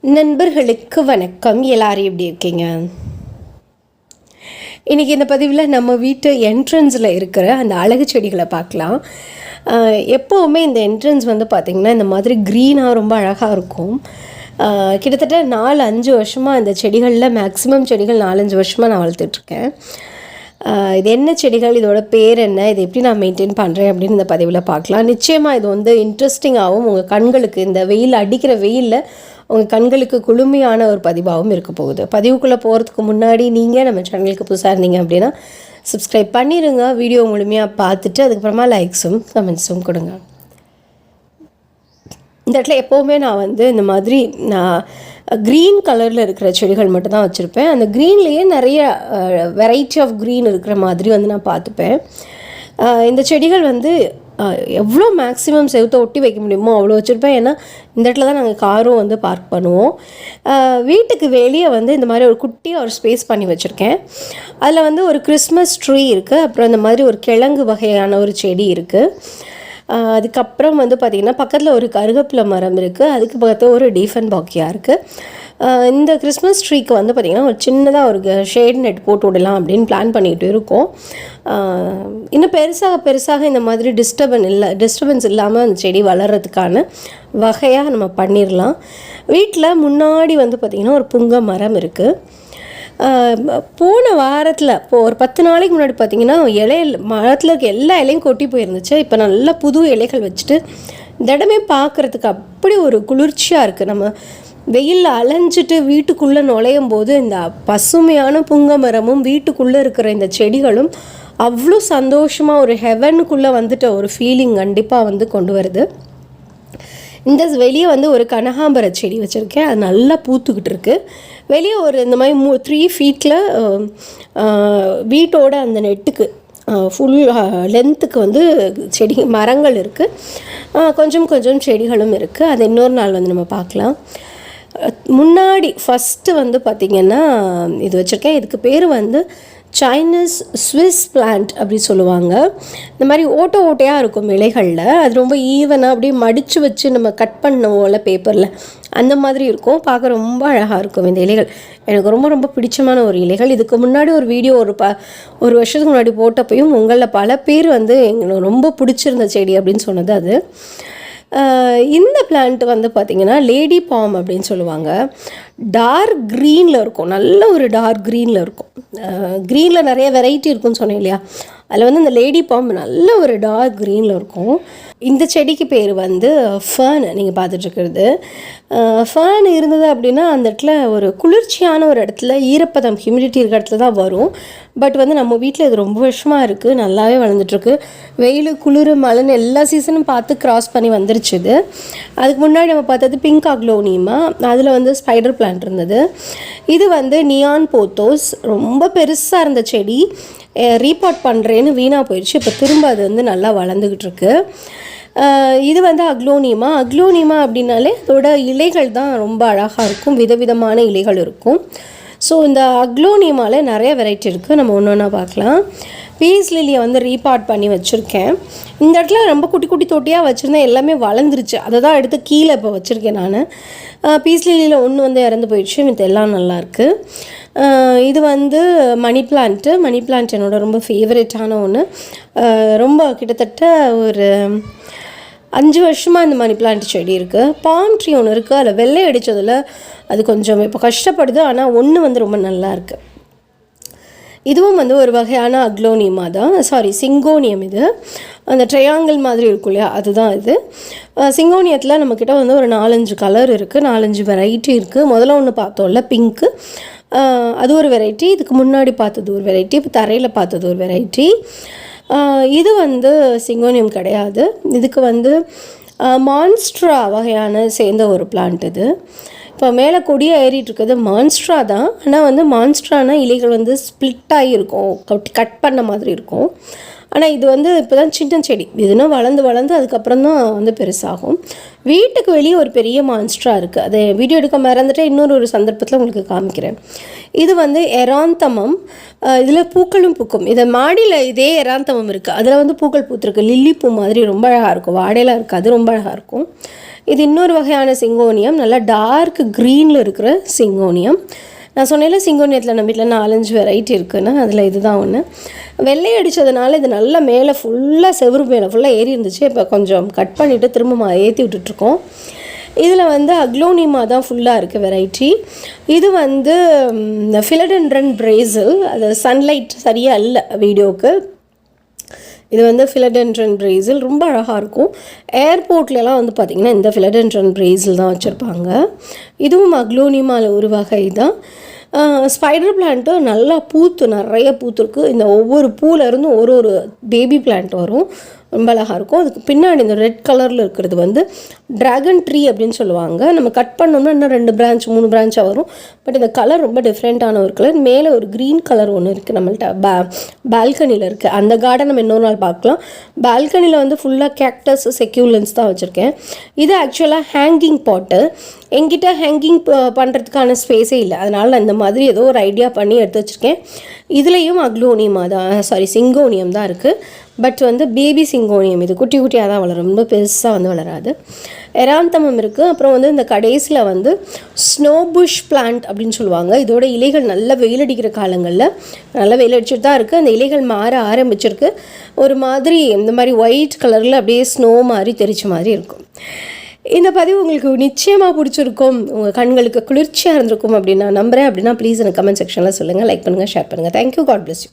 நண்பர்களுக்கு வணக்கம். எல்லாரும் எப்படி இருக்கீங்க? இன்றைக்கி இந்த பதிவில் நம்ம வீட்டு என்ட்ரன்ஸில் இருக்கிற அந்த அழகு செடிகளை பார்க்கலாம். எப்போவுமே இந்த என்ட்ரன்ஸ் வந்து பார்த்திங்கன்னா இந்த மாதிரி க்ரீனாக ரொம்ப அழகாக இருக்கும். கிட்டத்தட்ட 4-5 வருஷமாக இந்த செடிகளில் மேக்ஸிமம் செடிகள் 4-5 வருஷமாக நான் வளர்த்துட்ருக்கேன். இது என்ன செடிகள், இதோட பேர் என்ன, இது எப்படி நான் மெயின்டைன் பண்ணுறேன் அப்படின்னு இந்த பதிவில் பார்க்கலாம். நிச்சயமாக இது வந்து இன்ட்ரெஸ்டிங்காகவும் உங்கள் கண்களுக்கு இந்த வெயில் அடிக்கிற வெயிலில் உங்கள் கண்களுக்கு குளுமையான ஒரு பதிவாகவும் இருக்க போகுது. பதிவுக்குள்ளே போகிறதுக்கு முன்னாடி நீங்கள் நம்ம சேனலுக்கு புதுசாக இருந்தீங்க அப்படின்னா சப்ஸ்கிரைப் பண்ணிடுங்க. வீடியோ முழுமையாக பார்த்துட்டு அதுக்கப்புறமா லைக்ஸும் கமெண்ட்ஸும் கொடுங்க. இந்த இடத்துல எப்போவுமே நான் வந்து இந்த மாதிரி க்ரீன் கலரில் இருக்கிற செடிகள் மட்டும்தான் வச்சுருப்பேன். அந்த க்ரீன்லேயே நிறைய வெரைட்டி ஆஃப் க்ரீன் இருக்கிற மாதிரி வந்து நான் பார்த்துப்பேன். இந்த செடிகள் வந்து எவ்வளோ மேக்ஸிமம் செவுத்தை ஒட்டி வைக்க முடியுமோ அவ்வளோ வச்சுருப்பேன். ஏன்னா இந்த இடத்துல தான் நாங்கள் காரும் வந்து பார்க் பண்ணுவோம். வீட்டுக்கு வெளியே வந்து இந்த மாதிரி ஒரு குட்டியாக ஒரு ஸ்பேஸ் பண்ணி வச்சுருக்கேன். அதில் வந்து ஒரு கிறிஸ்மஸ் ட்ரீ இருக்குது, அப்புறம் இந்த மாதிரி ஒரு கிழங்கு வகையான ஒரு செடி இருக்குது. அதுக்கப்புறம் வந்து பார்த்திங்கன்னா பக்கத்தில் ஒரு கருகப்பிலை மரம் இருக்குது, அதுக்கு பக்கத்தில் ஒரு டீஃபன் பாக்கியாக இருக்குது. இந்த கிறிஸ்மஸ் ட்ரீக்கு வந்து பார்த்திங்கன்னா ஒரு சின்னதாக ஒரு ஷேட் நெட் போட்டு விடலாம் அப்படின்னு பிளான் பண்ணிக்கிட்டு இருக்கோம். இன்னும் பெருசாக இந்த மாதிரி டிஸ்டர்பன்ஸ் இல்லாமல் அந்த செடி வளர்கிறதுக்கான வகையாக நம்ம பண்ணிடலாம். வீட்டில் முன்னாடி வந்து பார்த்திங்கன்னா ஒரு புங்க மரம் இருக்குது. போன வாரத்தில் ஒரு 10 நாளைக்கு முன்னாடி பார்த்திங்கன்னா மரத்தில் இருக்க எல்லா இலையும் கொட்டி போயிருந்துச்சு. இப்போ நல்லா புது இலைகள் வச்சுட்டு இந்த இடமே பார்க்குறதுக்கு அப்படி ஒரு குளிர்ச்சியாக இருக்குது. நம்ம வெயிலில் அலைஞ்சிட்டு வீட்டுக்குள்ளே நுழையும் போது இந்த பசுமையான புங்க மரமும் வீட்டுக்குள்ளே இருக்கிற இந்த செடிகளும் அவ்வளோ சந்தோஷமாக ஒரு ஹெவனுக்குள்ளே வந்துட்ட ஒரு ஃபீலிங் கண்டிப்பாக வந்து கொண்டு வருது. இந்த வெளியே வந்து ஒரு கனகாம்பர செடி வச்சுருக்கேன், அது நல்லா பூத்துக்கிட்டு இருக்குது. வெளியே ஒரு இந்த மாதிரி 3 ஃபீட்டில் வீட்டோட அந்த நெட்டுக்கு ஃபுல் லென்த்துக்கு வந்து மரங்கள் இருக்குது. கொஞ்சம் செடிகளும் இருக்குது. அது இன்னொரு நாள் வந்து நம்ம பார்க்கலாம். முன்னாடி ஃபஸ்ட்டு வந்து பார்த்திங்கன்னா இது வச்சுருக்கேன். இதுக்கு பேர் வந்து சைனீஸ் ஸ்விஸ் பிளான்ட் அப்படி சொல்லுவாங்க. இந்த மாதிரி ஓட்டையாக இருக்கும் இலைகளில். அது ரொம்ப ஈவனாக அப்படியே மடித்து வச்சு நம்ம கட் பண்ணுவோம்ல பேப்பரில், அந்த மாதிரி இருக்கும். பார்க்க ரொம்ப அழகாக இருக்கும் இந்த இலைகள். எனக்கு ரொம்ப பிடிச்சமான ஒரு இலைகள். இதுக்கு முன்னாடி ஒரு வீடியோ ஒரு வருஷத்துக்கு முன்னாடி போட்டப்பையும் உங்களில் பல பேர் வந்து எங்களுக்கு ரொம்ப பிடிச்சிருந்த செடி அப்படின்னு சொன்னது அது. இந்த பிளான்ட் வந்து பார்த்திங்கன்னா லேடி பாம் அப்படின்னு சொல்லுவாங்க. டார்க் க்ரீனில் இருக்கும், நல்ல ஒரு டார்க் க்ரீனில் இருக்கும். க்ரீனில் நிறைய வெரைட்டி இருக்குன்னு சொன்னேன் இல்லையா, அதில் வந்து இந்த லேடி பாம் நல்ல ஒரு டார்க் க்ரீனில் இருக்கும். இந்த செடிக்கு பேர் வந்து ஃபர்ன். நீங்கள் பார்த்துட்ருக்கிறது ஃபர்ன் இருந்தது அப்படின்னா அந்த இடத்துல ஒரு குளிர்ச்சியான ஒரு இடத்துல ஈரப்பதம் ஹியூமிடிட்டி இருக்கிற இடத்துல தான் வரும். பட் வந்து நம்ம வீட்டில் இது ரொம்ப வருஷமாக இருக்குது, நல்லாவே வளர்ந்துட்டுருக்கு. வெயில் குளிர் மழைன்னு எல்லா சீசனும் பார்த்து கிராஸ் பண்ணி வந்துருச்சு இது. அதுக்கு முன்னாடி நம்ம பார்த்தது பிங்க் அக்லோனியமா, அதில் வந்து ஸ்பைடர் பிளான்ட் இருந்தது. இது வந்து நியான் போத்தோஸ், ரொம்ப பெருசாக இருந்த செடி ரீபாட் பண்ணுறேன்னு வீணாக போயிடுச்சு. இப்போ திரும்ப அது வந்து நல்லா வளர்ந்துக்கிட்டு இருக்கு. இது வந்து அக்லோனியமா அப்படின்னாலே அதோட இலைகள் தான் ரொம்ப அழகாக இருக்கும், விதவிதமான இலைகள் இருக்கும். ஸோ இந்த அக்லோனியமாவில் நிறைய வெரைட்டி இருக்குது, நம்ம ஒன்று ஒன்றா பார்க்கலாம். பீஸ் லில்லியை வந்து ரீபாட் பண்ணி வச்சுருக்கேன். இந்த இடத்துல ரொம்ப குட்டி தொட்டியாக வச்சுருந்தேன், எல்லாமே வளர்ந்துருச்சு. அதை தான் எடுத்து கீழே இப்போ வச்சுருக்கேன் நான். பீஸ் லில்லியில் ஒன்று வந்து இறந்து போயிடுச்சு, இது எல்லாம் நல்லாயிருக்கு. இது வந்து மணி பிளான்ட் என்னோட ரொம்ப ஃபேவரட்டான ஒன்று. ரொம்ப கிட்டத்தட்ட ஒரு 5 வருஷமாக இந்த மணி பிளான்ட் செடி இருக்குது. பாம் ட்ரீ ஒன்று இருக்குது, அதில் வெள்ளை அடித்ததில் அது கொஞ்சம் இப்போ கஷ்டப்படுது, ஆனால் ஒன்று வந்து ரொம்ப நல்லா இருக்குது. இதுவும் வந்து ஒரு வகையான அக்லோனியமா தான், சிங்கோனியம். இது அந்த ட்ரையாங்கிள் மாதிரி இருக்கும் இல்லையா, அதுதான் இது. சிங்கோனியத்தில் நம்மக்கிட்ட வந்து ஒரு 4-5 கலர் இருக்குது, 4-5 வெரைட்டி இருக்குது. முதல்ல ஒன்று பார்த்தோம்ல பிங்க்கு, அது ஒரு வெரைட்டி. இதுக்கு முன்னாடி பார்த்தது ஒரு வெரைட்டி, இப்போ தரையில் பார்த்தது ஒரு வெரைட்டி. இது வந்து சிங்கோனியம் கிடையாது, இதுக்கு வந்து மான்ஸ்ட்ரா வகையான சேர்ந்த ஒரு பிளான்ட் இது. இப்போ மேலே கொடியாக ஏறிட்டு இருக்கிறது மான்ஸ்ட்ரா தான். ஆனால் வந்து மான்ஸ்ட்ரானா இலைகள் வந்து ஸ்ப்ளிட் ஆகி இருக்கும், கட் பண்ண மாதிரி இருக்கும். ஆனால் இது வந்து இப்போ தான் சின்ன செடி, இதுனா வளர்ந்து அதுக்கப்புறம் தான் வந்து பெருசாகும். வீட்டுக்கு வெளியே ஒரு பெரிய மான்ஸ்டராக இருக்குது, அதை வீடியோ எடுக்க மறந்துட்டு இன்னொரு சந்தர்ப்பத்தில் உங்களுக்கு காமிக்கிறேன். இது வந்து எராந்தமம், இதில் பூக்களும் பூக்கும். இதை மாடியில் இதே எராந்தமம் இருக்குது, அதில் வந்து பூக்கள் பூத்துருக்கு, லில்லி பூ மாதிரி ரொம்ப அழகாக இருக்கும், வாடையெல்லாம் இருக்குது, அது ரொம்ப அழகாக இருக்கும். இது இன்னொரு வகையான சிங்கோனியம், நல்லா டார்க் க்ரீனில் இருக்கிற சிங்கோனியம். நான் சொன்னேன்ல சிங்கோனியத்தில் நம்ம வீட்டில் 4-5 வெரைட்டி இருக்குதுன்னு, அதில் இதுதான் ஒன்று. வெள்ளை அடித்ததுனால இது நல்லா மேலே ஃபுல்லாக செவரு மேலே ஃபுல்லாக ஏறி இருந்துச்சு. இப்போ கொஞ்சம் கட் பண்ணிவிட்டு திரும்ப ஏற்றி விட்டுட்ருக்கோம். இதில் வந்து அக்லோனிமா தான் ஃபுல்லாக இருக்குது வெரைட்டி. இது வந்து இந்த ஃபிலடென்ட்ரன் பிரேசில், அது சன்லைட் சரியாக இல்லை வீடியோவுக்கு. இது வந்து ஃபிலடென்ட்ரன் பிரேசில் ரொம்ப அழகாக இருக்கும். ஏர்போர்ட்லலாம் வந்து பார்த்திங்கன்னா இந்த ஃபிலடென்ட்ரன் பிரேசில் தான் வச்சுருப்பாங்க. இதுவும் அக்லோனிமாவில் ஒரு வகை தான். ஸ்பைடர் பிளான்ட்டு நல்லா நிறைய பூத்துருக்கு. இந்த ஒவ்வொரு பூலேருந்தும் ஒரு பேபி பிளான்ட் வரும், ரொம்ப அழகாக இருக்கும். அதுக்கு பின்னாடி இந்த ரெட் கலரில் இருக்கிறது வந்து ட்ராகன் ட்ரீ அப்படின்னு சொல்லுவாங்க. நம்ம கட் பண்ணோம்னா இன்னும் 2 பிரான்ச் 3 பிரான்ச்சாக வரும். பட் இந்த கலர் ரொம்ப டிஃப்ரெண்ட்டான ஒரு கலர். மேலே ஒரு க்ரீன் கலர் ஒன்று இருக்குது நம்மள்ட்ட பால்கனியில் இருக்குது. அந்த கார்டன் நம்ம இன்னொரு நாள் பார்க்கலாம். பால்கனியில் வந்து ஃபுல்லாக கேக்டஸ் செக்யூலன்ஸ் தான் வச்சுருக்கேன். இது ஆக்சுவலாக ஹேங்கிங் பாட்டு. என்கிட்ட ஹேங்கிங் பண்ணுறதுக்கான ஸ்பேஸே இல்லை, அதனால் நான் இந்த மாதிரி ஏதோ ஒரு ஐடியா பண்ணி எடுத்து வச்சுருக்கேன். இதுலேயும் அக்லோனியமா தான், சிங்கோனியம் தான் இருக்குது. பட் வந்து பேபி சிங்கோனியம், இது குட்டி குட்டியாக தான் வளரும், ரொம்ப பெருசாக வந்து வளராது. எராந்தமம் இருக்குது. அப்புறம் வந்து இந்த கடைசியில் வந்து ஸ்னோபுஷ் பிளான்ட் அப்படின்னு சொல்லுவாங்க. இதோட இலைகள் நல்லா வெயில் அடிக்கிற காலங்களில் நல்லா வெயில் அடிச்சுட்டு தான் இருக்குது. அந்த இலைகள் மாற ஆரம்பிச்சிருக்கு. ஒரு மாதிரி இந்த மாதிரி ஒயிட் கலரில் அப்படியே ஸ்னோ மாதிரி தெரிச்ச மாதிரி இருக்கும். இந்த பதிவு உங்களுக்கு நிச்சயமாக பிடிச்சிருக்கும், உங்கள் கண்களுக்கு குளிர்ச்சியாக இருந்திருக்கும் அப்படின்னு நான் நம்புகிறேன். அப்படின்னா ப்ளீஸ் எனக்கு கமெண்ட் செக்ஷனில் சொல்லுங்கள், லைக் பண்ணுங்கள், ஷேர் பண்ணுங்கள். Thank you, God bless you.